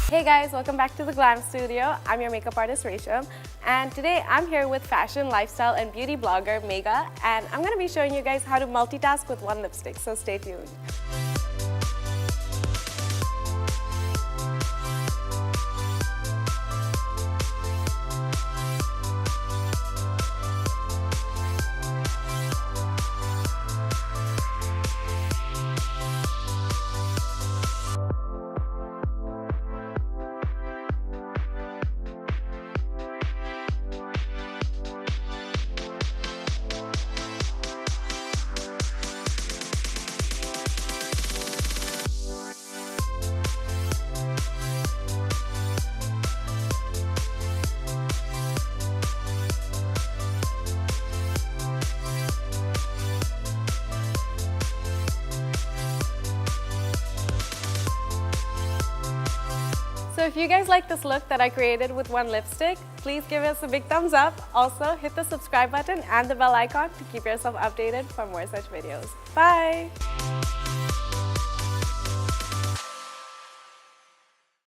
Hey guys, welcome back to the Glam Studio. I'm your makeup artist Resham, and today I'm here with fashion, lifestyle and beauty blogger Megha, and I'm going to be showing you guys how to multitask with one lipstick, so stay tuned. So if you guys like this look that I created with one lipstick, please give us a big thumbs up. Also, hit the subscribe button and the bell icon to keep yourself updated for more such videos. Bye!